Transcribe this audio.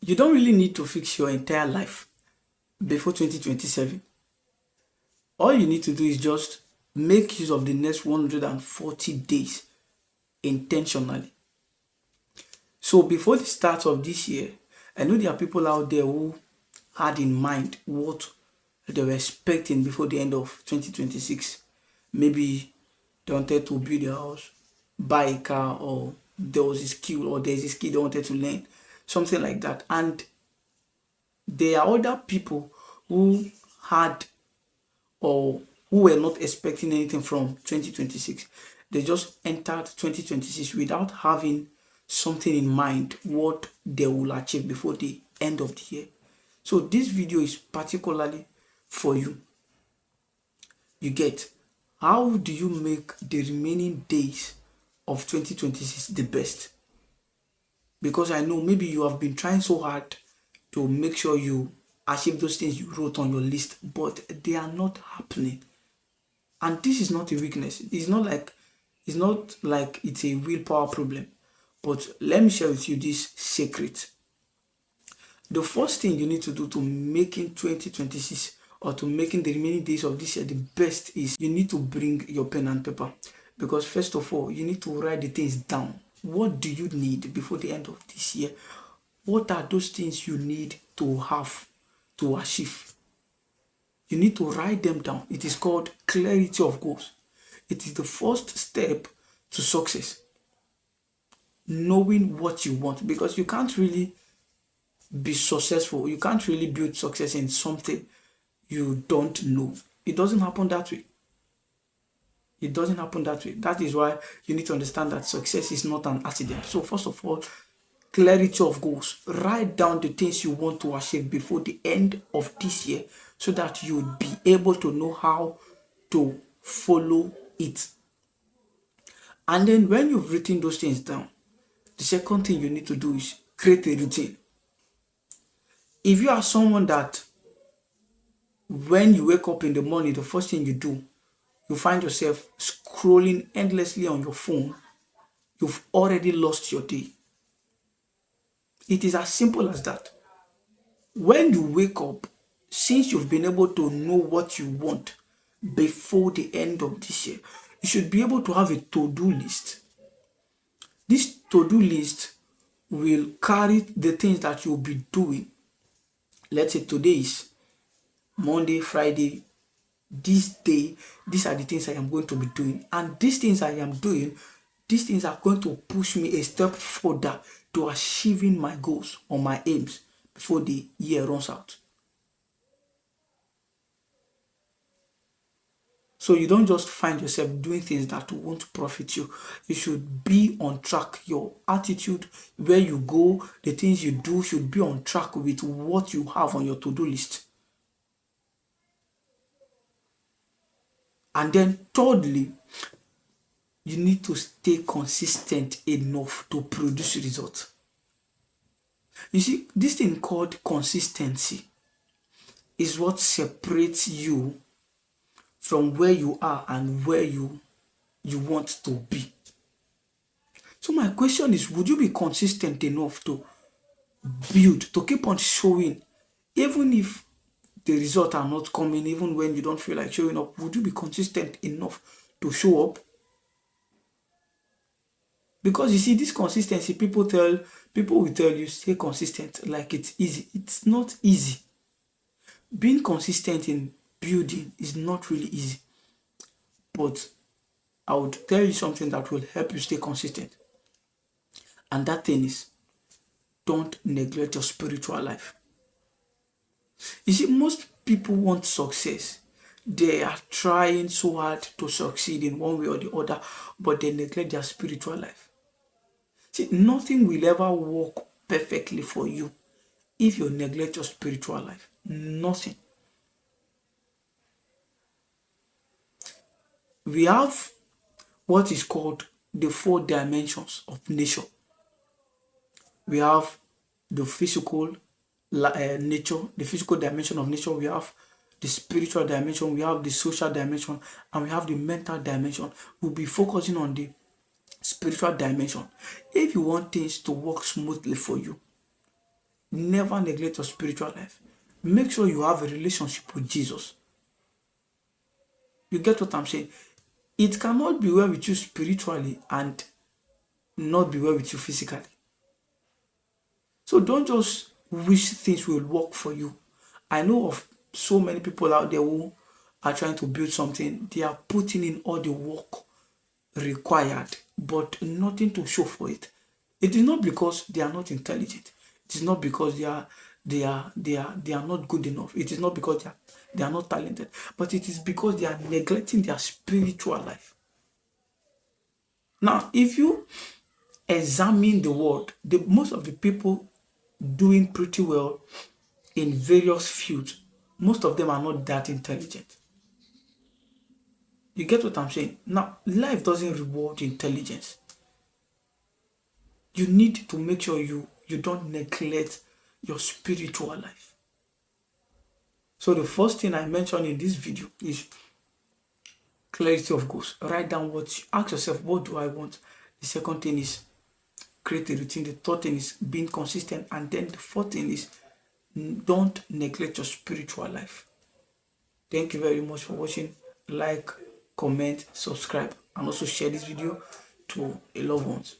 You don't really need to fix your entire life before 2027. All you need to do is just make use of the next 140 days intentionally. So before the start of this year, I know there are people out there who had in mind what they were expecting before the end of 2026. Maybe they wanted to build a house, buy a car, or there was a skill or there's a skill they wanted to learn, something like that. And there are other people who had or who were not expecting anything from 2026. They just entered 2026 without having something in mind what they will achieve before the end of the year. So this video is particularly for you. You get, how do you make the remaining days of 2026 the best? Because I know maybe you have been trying so hard to make sure you achieve those things you wrote on your list, but they are not happening. And this is not a weakness. It's not like it's a willpower problem. But let me share with you this secret. The first thing you need to do to making 2026 or to making the remaining days of this year the best is you need to bring your pen and paper. Because first of all, you need to write the things down. What do you need before the end of this year? What are those things you need to have to achieve? You need to write them down. It is called clarity of goals. It is the first step to success. Knowing what you want, because you can't really be successful. You can't really build success in something you don't know. It doesn't happen that way. It doesn't happen that way. That is why you need to understand that success is not an accident. So first of all, clarity of goals. Write down the things you want to achieve before the end of this year so that you would be able to know how to follow it. And then when you've written those things down, the second thing you need to do is create a routine. If you are someone that when you wake up in the morning, the first thing you do, you find yourself scrolling endlessly on your phone, you've already lost your day. It is as simple as that. When you wake up, since you've been able to know what you want before the end of this year, you should be able to have a to-do list. This to-do list will carry the things that you'll be doing. Let's say today is Monday, Friday, this day, these are the things I am going to be doing. And these things I am doing, these things are going to push me a step further to achieving my goals or my aims before the year runs out. So you don't just find yourself doing things that won't profit you. You should be on track. Your attitude, where you go, the things you do should be on track with what you have on your to-do list. And then thirdly, you need to stay consistent enough to produce results. You see, this thing called consistency is what separates you from where you are and where you want to be. So my question is, would you be consistent enough to build, to keep on showing, even if the results are not coming, even when you don't feel like showing up? Would you be consistent enough to show up? Because you see, this consistency, people will tell you stay consistent like it's easy. It's not easy. Being consistent in building is not really easy. But I would tell you something that will help you stay consistent. And that thing is, don't neglect your spiritual life. You see, most people want success. They are trying so hard to succeed in one way or the other, but they neglect their spiritual life. See, nothing will ever work perfectly for you if you neglect your spiritual life. Nothing. We have what is called the 4 dimensions of nature. We have the physical nature, the physical dimension of nature. We have the spiritual dimension. We have the social dimension, and we have the mental dimension. We'll be focusing on the spiritual dimension. If you want things to work smoothly for you, never neglect your spiritual life. Make sure you have a relationship with Jesus. You get what I'm saying? It cannot be well with you spiritually and not be well with you physically. So don't just wish things will work for you. I know of so many people out there who are trying to build something. They are putting in all the work required, but nothing to show for it. It is not because they are not intelligent. It is not because they are not good enough. It is not because they are not talented, but it is because they are neglecting their spiritual life. Now, if you examine the world, most of the people doing pretty well in various fields, most of them are not that intelligent. You get what I'm saying? Now, life doesn't reward intelligence. You need to make sure you don't neglect your spiritual life. So the first thing I mentioned in this video is clarity of goals. Write down ask yourself, what do I want? The second thing is create a routine. The third thing is being consistent. And then the fourth thing is don't neglect your spiritual life. Thank you very much for watching. Like, comment, subscribe, and also share this video to your loved ones.